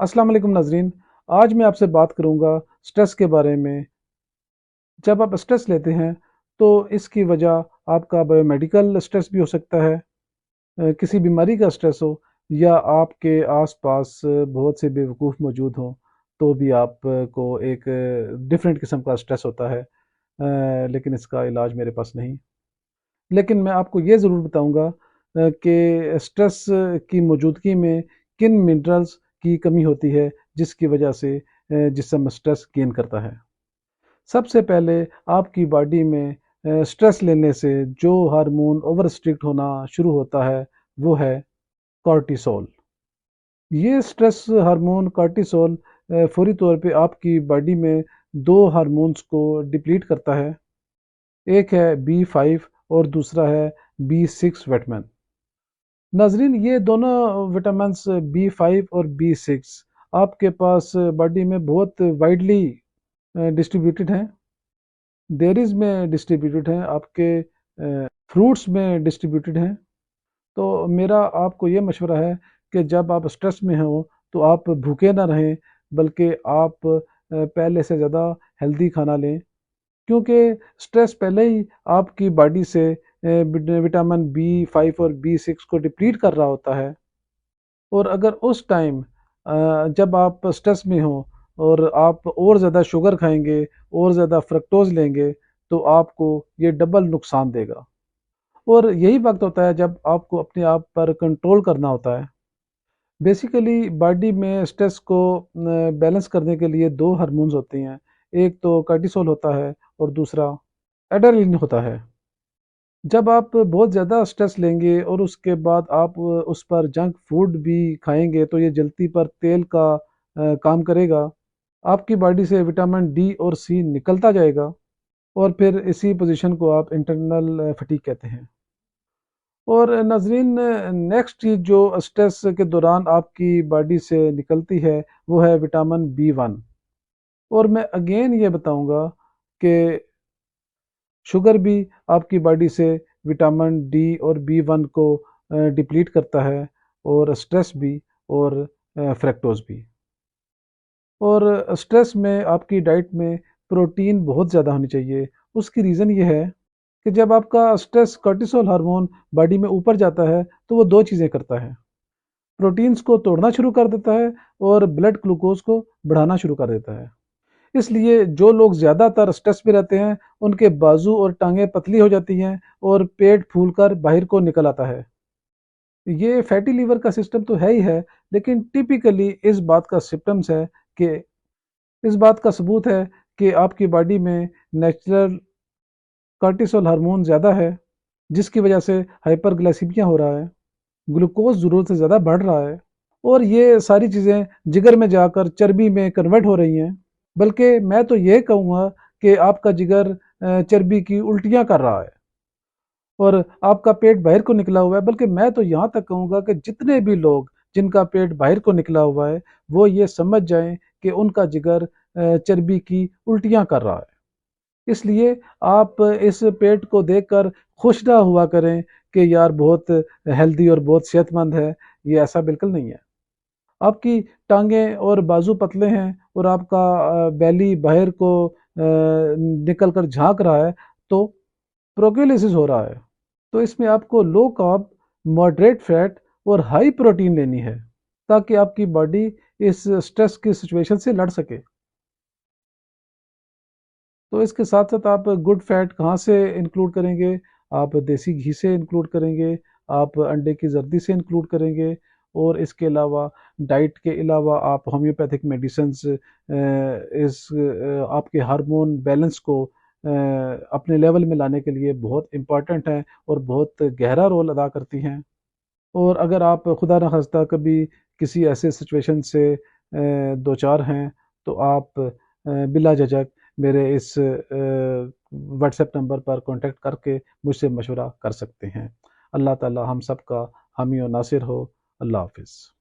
अस्सलाम वालेकुम नाजरीन। आज मैं आपसे बात करूंगा स्ट्रेस के बारे में। जब आप स्ट्रेस लेते हैं तो इसकी वजह आपका बायोमेडिकल स्ट्रेस भी हो सकता है, किसी बीमारी का स्ट्रेस हो, या आपके आसपास बहुत से बेवकूफ़ मौजूद हों तो भी आपको एक डिफरेंट किस्म का स्ट्रेस होता है। लेकिन इसका इलाज मेरे पास नहीं। लेकिन मैं आपको ये ज़रूर बताऊंगा कि स्ट्रेस की मौजूदगी में किन मिनरल्स की कमी होती है जिसकी वजह से जिस्म स्ट्रेस गेन करता है। सबसे पहले आपकी बॉडी में स्ट्रेस लेने से जो हार्मोन ओवर स्ट्रिक्ट होना शुरू होता है वो है कॉर्टिसोल। ये स्ट्रेस हार्मोन कॉर्टिसोल फौरी तौर पे आपकी बॉडी में दो हार्मोन्स को डिप्लीट करता है। एक है B5 और दूसरा है B6 विटामिन। नाजरीन, ये दोनों विटामिन्स B5 और B6 आपके पास बॉडी में बहुत वाइडली डिस्ट्रीब्यूटेड हैं। डेयरीज में डिस्ट्रीब्यूटेड हैं, आपके फ्रूट्स में डिस्ट्रीब्यूटेड हैं। तो मेरा आपको ये मशवरा है कि जब आप स्ट्रेस में हो तो आप भूखे ना रहें, बल्कि आप पहले से ज़्यादा हेल्दी खाना लें, क्योंकि स्ट्रेस पहले ही आपकी बॉडी से विटामिन B5 और B6 को डिप्लीट कर रहा होता है। और अगर उस टाइम जब आप स्ट्रेस में हो और आप और ज़्यादा शुगर खाएंगे और ज़्यादा फ्रक्टोज लेंगे तो आपको ये डबल नुकसान देगा। और यही वक्त होता है जब आपको अपने आप पर कंट्रोल करना होता है। बेसिकली बॉडी में स्ट्रेस को बैलेंस करने के लिए दो हार्मोन्स होते हैं। एक तो कार्टिसोल होता है और दूसरा एड्रेनलिन होता है। जब आप बहुत ज़्यादा स्ट्रेस लेंगे और उसके बाद आप उस पर जंक फूड भी खाएंगे तो ये जल्दी पर तेल का काम करेगा। आपकी बॉडी से विटामिन डी और सी निकलता जाएगा और फिर इसी पोजीशन को आप इंटरनल फटीग कहते हैं। और नाजरीन, नेक्स्ट चीज़ जो स्ट्रेस के दौरान आपकी बॉडी से निकलती है वो है विटामिन B1। और मैं अगेन ये बताऊंगा कि शुगर भी आपकी बॉडी से विटामिन डी और B1 को डिप्लीट करता है, और स्ट्रेस भी, और फ्रैक्टोज भी। और स्ट्रेस में आपकी डाइट में प्रोटीन बहुत ज़्यादा होनी चाहिए। उसकी रीज़न ये है कि जब आपका स्ट्रेस कॉर्टिसोल हार्मोन बॉडी में ऊपर जाता है तो वो दो चीज़ें करता है। प्रोटीन्स को तोड़ना शुरू कर देता है और ब्लड ग्लूकोज को बढ़ाना शुरू कर देता है। इसलिए जो लोग ज़्यादातर स्ट्रेस में रहते हैं उनके बाजू और टांगें पतली हो जाती हैं और पेट फूलकर बाहर को निकल आता है। ये फैटी लीवर का सिस्टम तो है ही है, लेकिन टिपिकली इस बात का सिम्टम्स है कि इस बात का सबूत है कि आपकी बॉडी में नेचुरल कॉर्टिसोल हार्मोन ज़्यादा है, जिसकी वजह से हाइपरग्लाइसीमिया हो रहा है, ग्लूकोज ज़रूरत से ज़्यादा बढ़ रहा है, और ये सारी चीज़ें जिगर में जाकर चर्बी में कन्वर्ट हो रही हैं। बल्कि मैं तो ये कहूँगा कि आपका जिगर चर्बी की उल्टियाँ कर रहा है और आपका पेट बाहर को निकला हुआ है। बल्कि मैं तो यहाँ तक कहूँगा कि जितने भी लोग जिनका पेट बाहर को निकला हुआ है वो ये समझ जाएं कि उनका जिगर चर्बी की उल्टियाँ कर रहा है। इसलिए आप इस पेट को देखकर खुश ना हुआ करें कि यार बहुत हेल्दी और बहुत सेहतमंद है। ये ऐसा बिल्कुल नहीं है। आपकी टांगें और बाजू पतले हैं और आपका बैली बाहर को निकल कर झांक रहा है तो प्रोक्यूलिसिस हो रहा है। तो इसमें आपको लो कार्ब, मॉडरेट फैट और हाई प्रोटीन लेनी है ताकि आपकी बॉडी इस स्ट्रेस की सिचुएशन से लड़ सके। तो इसके साथ साथ आप गुड फैट कहाँ से इंक्लूड करेंगे? आप देसी घी से इंक्लूड करेंगे, आप अंडे की जर्दी से इंक्लूड करेंगे, और इसके अलावा डाइट के अलावा आप होम्योपैथिक मेडिसिन्स इस आपके हार्मोन बैलेंस को अपने लेवल में लाने के लिए बहुत इम्पॉर्टेंट हैं और बहुत गहरा रोल अदा करती हैं। और अगर आप खुदा न खास्ता कभी किसी ऐसे सिचुएशन से दो चार हैं तो आप बिला झिझक मेरे इस व्हाट्सएप नंबर पर कांटेक्ट करके मुझसे मशवरा कर सकते हैं। अल्लाह ताला हम सब का हामी और नासिर हो। अल्लाह हाफिज़।